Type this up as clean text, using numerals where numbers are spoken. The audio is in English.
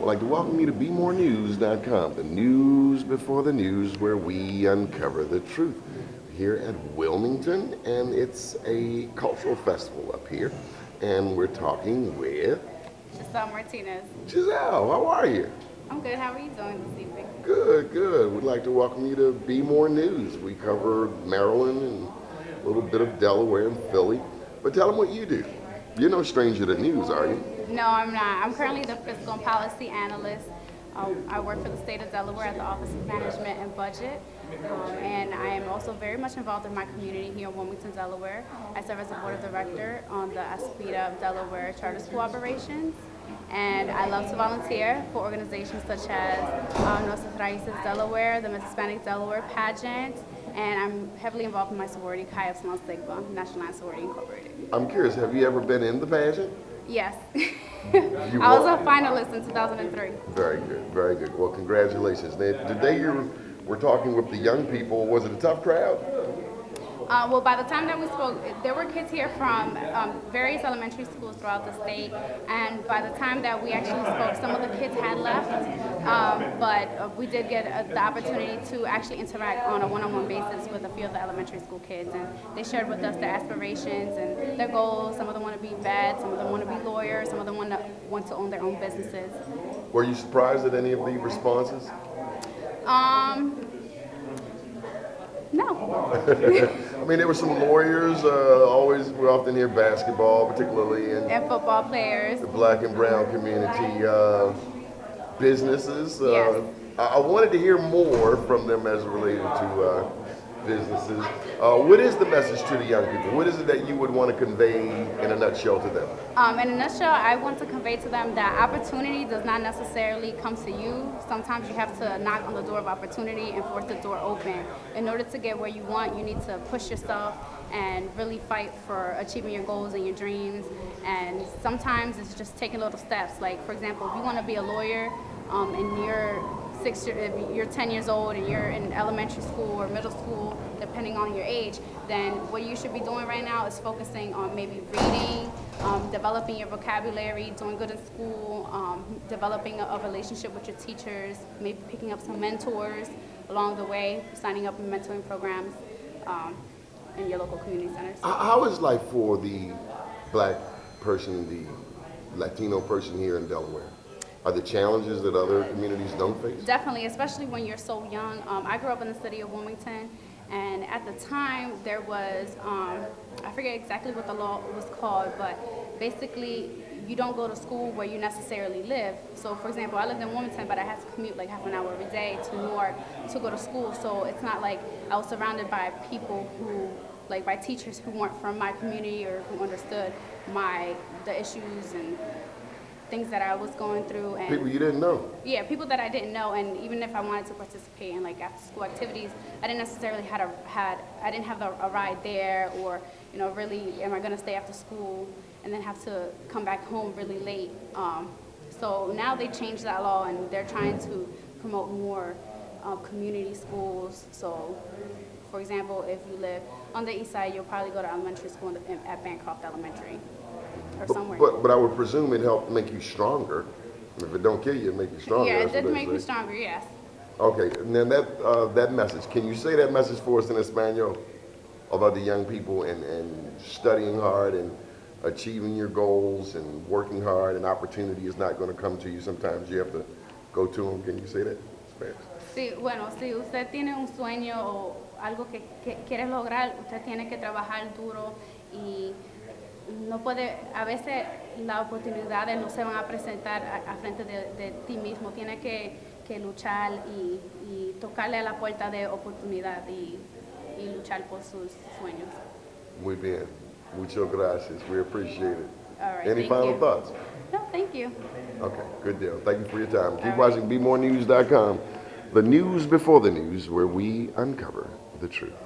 I'd like to welcome you to BMORENEWS.com, the news before the news, where we uncover the truth. Here at Wilmington, and it's a cultural festival up here, and we're talking with Jizelle Martinez. Jizelle. How are you? I'm good. How are you doing this evening? Good, good. We'd like to welcome you to Be More News. We cover Maryland and a little bit of Delaware and Philly. But tell them what you do. You're no stranger to news, are you? No, I'm not. I'm currently the fiscal and policy analyst. I work for the state of Delaware at the Office of Management and Budget. And I am also very much involved in my community here in Wilmington, Delaware. I serve as a board of director on the Aspida of Delaware Charter School Operations. And I love to volunteer for organizations such as Nuestras Raíces Delaware, the Miss Hispanic Delaware pageant, and I'm heavily involved in my sorority, Chi Epsilon Sigma, National Line Sorority Incorporated. I'm curious, have you ever been in the pageant? Yes. I was a finalist in 2003. Very good, very good. Well, congratulations. Today we're talking with the young people. Was it a tough crowd? Well, by the time that we spoke, there were kids here from various elementary schools throughout the state, and by the time that we actually spoke, some of the kids had left, but we did get the opportunity to actually interact on a one-on-one basis with a few of the elementary school kids, and they shared with us their aspirations and their goals. Some of them want to be vets, some of them want to be lawyers, some of them want to own their own businesses. Were you surprised at any of the responses? No. I mean, there were some lawyers. We often hear basketball, particularly in And football players. the black and brown community. Businesses. Yes. I wanted to hear more from them as related to businesses. What is the message to the young people? What is it that you would want to convey in a nutshell to them? In a nutshell, I want to convey to them that opportunity does not necessarily come to you. Sometimes you have to knock on the door of opportunity and force the door open. In order to get where you want, you need to push yourself and really fight for achieving your goals and your dreams. And sometimes it's just taking little steps. Like, for example, if you want to be a lawyer and you're 10 years old and you're in elementary school or middle school, depending on your age, then what you should be doing right now is focusing on maybe reading, developing your vocabulary, doing good in school, developing a relationship with your teachers, maybe picking up some mentors along the way, signing up in mentoring programs in your local community centers. How is life for the black person, the Latino person here in Delaware? Are there challenges that other communities don't face? Definitely, especially when you're so young. I grew up in the city of Wilmington, and at the time there was, I forget exactly what the law was called, but basically you don't go to school where you necessarily live. So for example, I lived in Wilmington, but I had to commute like half an hour every day to Newark to go to school. So it's not like I was surrounded by people who, like by teachers who weren't from my community or who understood the issues and things that I was going through. And People you didn't know? Yeah, people that I didn't know, and even if I wanted to participate in like after school activities, I didn't necessarily have a ride there, or really, am I going to stay after school and then have to come back home really late? So now they changed that law, and they're trying to promote more community schools. So, for example, if you live on the east side, you'll probably go to elementary school at Bancroft Elementary. But I would presume it helped make you stronger. If it don't kill you, it make you stronger. Yeah, it did make me stronger, yes. Okay, and then that message, can you say that message for us in Espanol about the young people and studying hard and achieving your goals and working hard, and opportunity is not going to come to you. Sometimes you have to go to them. Can you say that in Spanish? Sí, bueno, si usted tiene un sueño o algo que quiere lograr, usted tiene que trabajar duro y no puede, a veces las oportunidades no se van a presentar a frente de ti mismo. Tiene que luchar y tocarle a la puerta de oportunidad y luchar por sus sueños. Muy bien. Muchas gracias. We appreciate it. All right. Any final thoughts? No, thank you. Okay, good deal. Thank you for your time. Keep watching BMORENEWS.com, the news before the news, where we uncover the truth.